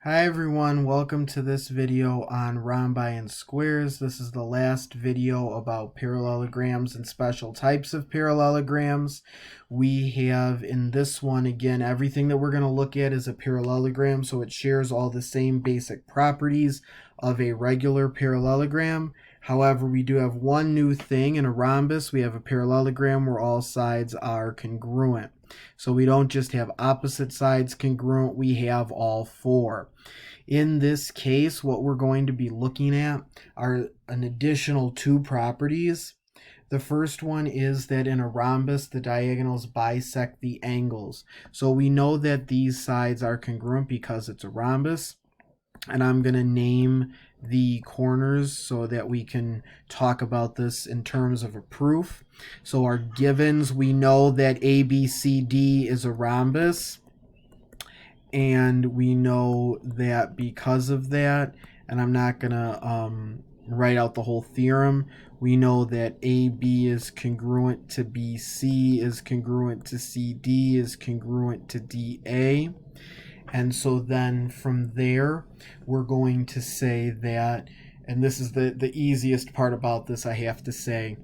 Hi everyone, welcome to this video on Rhombi and Squares. This is the last video about parallelograms and special types of parallelograms. We have in this one, again, everything that we're going to look at is a parallelogram, so it shares all the same basic properties of a regular parallelogram. However, we do have one new thing. In a rhombus, we have a parallelogram where all sides are congruent. So we don't just have opposite sides congruent, we have all four. In this case, what we're going to be looking at are an additional two properties. The first one is that in a rhombus, the diagonals bisect the angles. So we know that these sides are congruent because it's a rhombus. And I'm going to name the corners so that we can talk about this in terms of a proof. So our givens, we know that ABCD is a rhombus, and we know that because of that, and I'm not going to write out the whole theorem, we know that AB is congruent to BC, is congruent to CD, is congruent to DA. And so then from there, we're going to say that, and this is the easiest part about this, I have to say,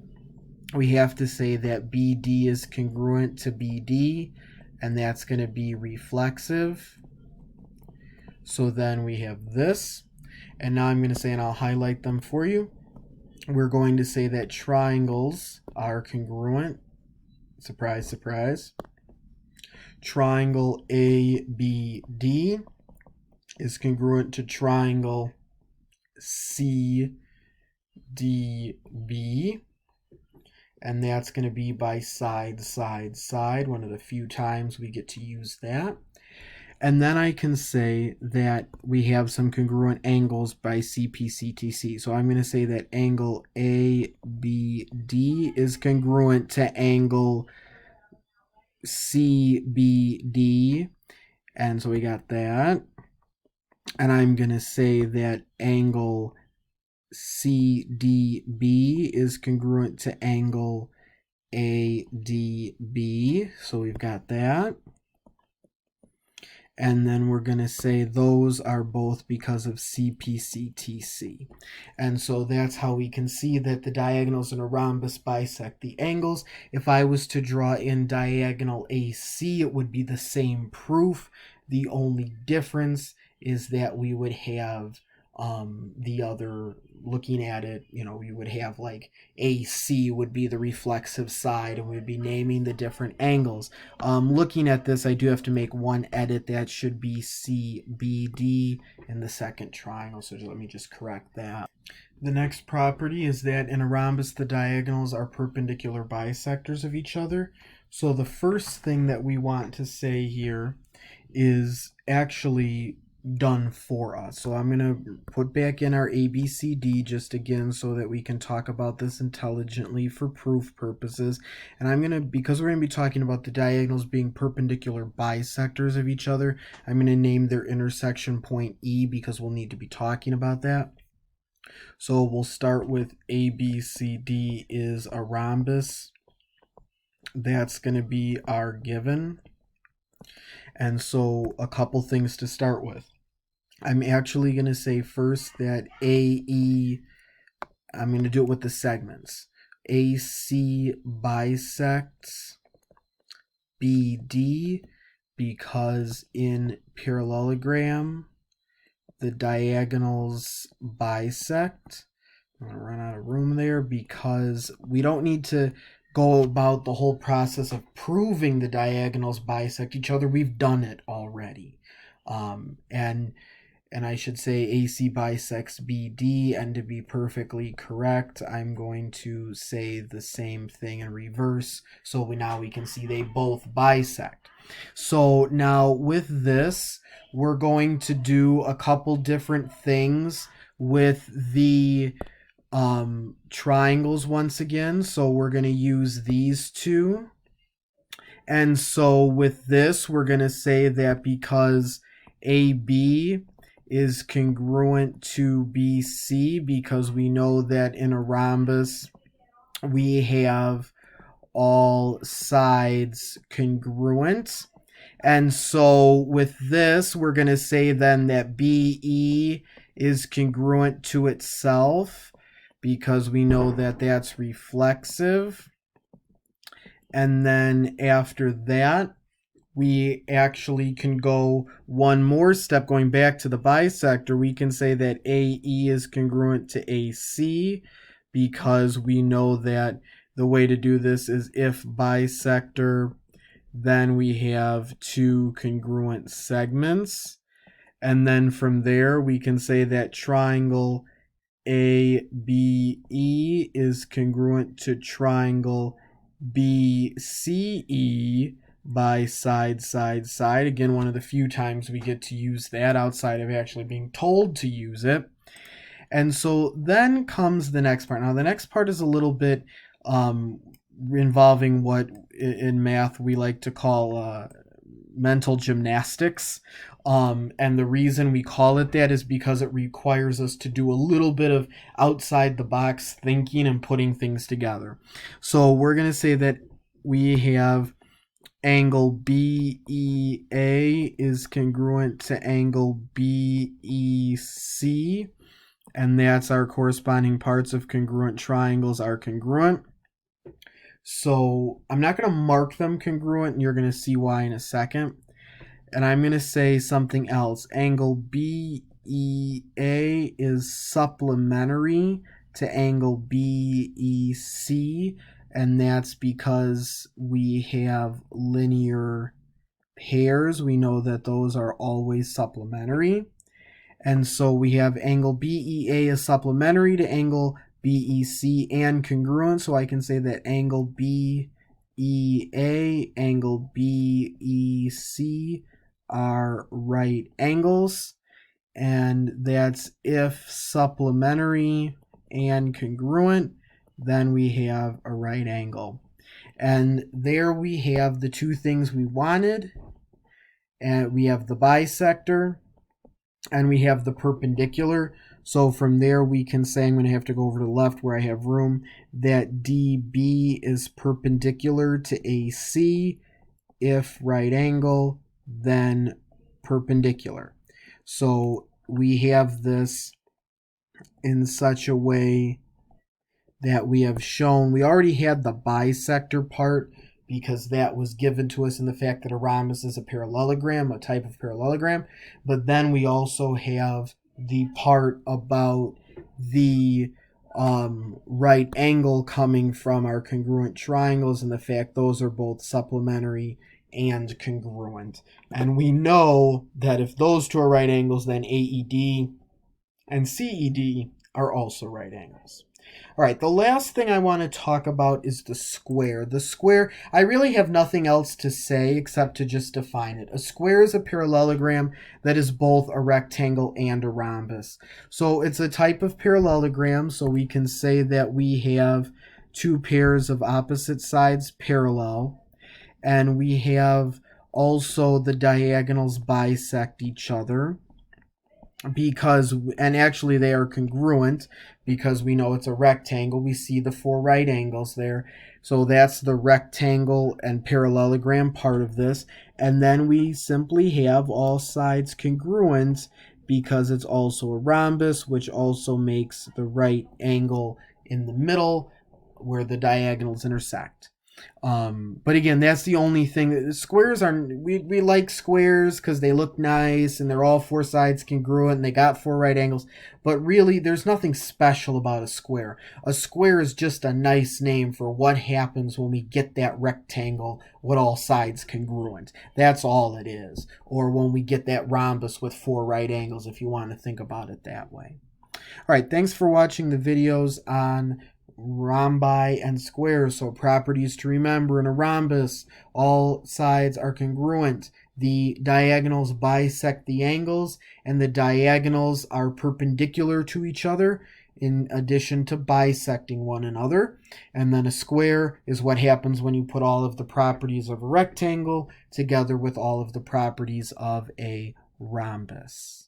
we have to say that BD is congruent to BD, and that's going to be reflexive. So then we have this, and now I'm going to say, and I'll highlight them for you, we're going to say that triangles are congruent. Surprise, surprise. Triangle ABD is congruent to triangle CDB, and that's going to be by side, side, side, one of the few times we get to use that. And then I can say that we have some congruent angles by CPCTC. So I'm going to say that angle ABD is congruent to angle CBD, and so we got that. And I'm going to say that angle CDB is congruent to angle ADB, so we've got that. And then we're going to say those are both because of CPCTC. And so that's how we can see that the diagonals in a rhombus bisect the angles. If I was to draw in diagonal AC, it would be the same proof. The only difference is that we would have the other, looking at it, we would have like AC would be the reflexive side, and we'd be naming the different angles. Looking at this, I do have to make one edit. That should be CBD in the second triangle, so let me just correct that. The next property is that in a rhombus, the diagonals are perpendicular bisectors of each other. So the first thing that we want to say here is actually done for us. So I'm going to put back in our ABCD just again so that we can talk about this intelligently for proof purposes. And I'm going to, because we're going to be talking about the diagonals being perpendicular bisectors of each other, I'm going to name their intersection point E because we'll need to be talking about that. So we'll start with ABCD is a rhombus. That's going to be our given. And so a couple things to start with. I'm actually going to say first that AE, I'm going to do it with the segments. AC bisects BD because in parallelogram, the diagonals bisect. I'm going to run out of room there because we don't need to go about the whole process of proving the diagonals bisect each other. We've done it already. And I should say AC bisects BD, and to be perfectly correct, I'm going to say the same thing in reverse, so now we can see they both bisect. So now with this, we're going to do a couple different things with the triangles once again. So we're going to use these two. And so with this, we're going to say that because AB is congruent to BC, because we know that in a rhombus we have all sides congruent, And so with this, we're going to say then that BE is congruent to itself because we know that that's reflexive. And then after that, we actually can go one more step going back to the bisector. We can say that AE is congruent to AC because we know that the way to do this is if bisector, then we have two congruent segments. And then from there, we can say that triangle ABE is congruent to triangle BCE by side, side, side. Again, one of the few times we get to use that outside of actually being told to use it. And so then comes the next part. Now, the next part is a little bit involving what in math we like to call mental gymnastics. And the reason we call it that is because it requires us to do a little bit of outside the box thinking and putting things together. So we're going to say that we have angle BEA is congruent to angle BEC, and that's our corresponding parts of congruent triangles are congruent. So I'm not going to mark them congruent, and you're going to see why in a second. And I'm going to say something else. Angle BEA is supplementary to angle BEC, and that's because we have linear pairs. We know that those are always supplementary. And so we have angle BEA is supplementary to angle BEC and congruent. So I can say that angle BEA, angle BEC are right angles. And that's if supplementary and congruent, then we have a right angle. And there we have the two things we wanted. And we have the bisector and we have the perpendicular. So from there we can say, I'm going to have to go over to the left where I have room, that DB is perpendicular to AC. If right angle, then perpendicular. So we have this in such a way that we have shown, we already had the bisector part because that was given to us in the fact that a rhombus is a parallelogram, a type of parallelogram. But then we also have the part about the right angle coming from our congruent triangles and the fact those are both supplementary and congruent. And we know that if those two are right angles, then AED and CED are also right angles. All right, the last thing I want to talk about is the square. The square, I really have nothing else to say except to just define it. A square is a parallelogram that is both a rectangle and a rhombus. So it's a type of parallelogram, so we can say that we have two pairs of opposite sides parallel, and we have also the diagonals bisect each other. Because, and actually they are congruent because we know it's a rectangle. We see the four right angles there. So that's the rectangle and parallelogram part of this. And then we simply have all sides congruent because it's also a rhombus, which also makes the right angle in the middle where the diagonals intersect. But again, that's the only thing. Squares are, we like squares because they look nice and they're all four sides congruent and they got four right angles. But really, there's nothing special about a square. A square is just a nice name for what happens when we get that rectangle with all sides congruent. That's all it is. Or when we get that rhombus with four right angles, if you want to think about it that way. All right, thanks for watching the videos on rhombi and squares. So properties to remember in a rhombus: all sides are congruent, the diagonals bisect the angles, and the diagonals are perpendicular to each other in addition to bisecting one another. And then a square is what happens when you put all of the properties of a rectangle together with all of the properties of a rhombus.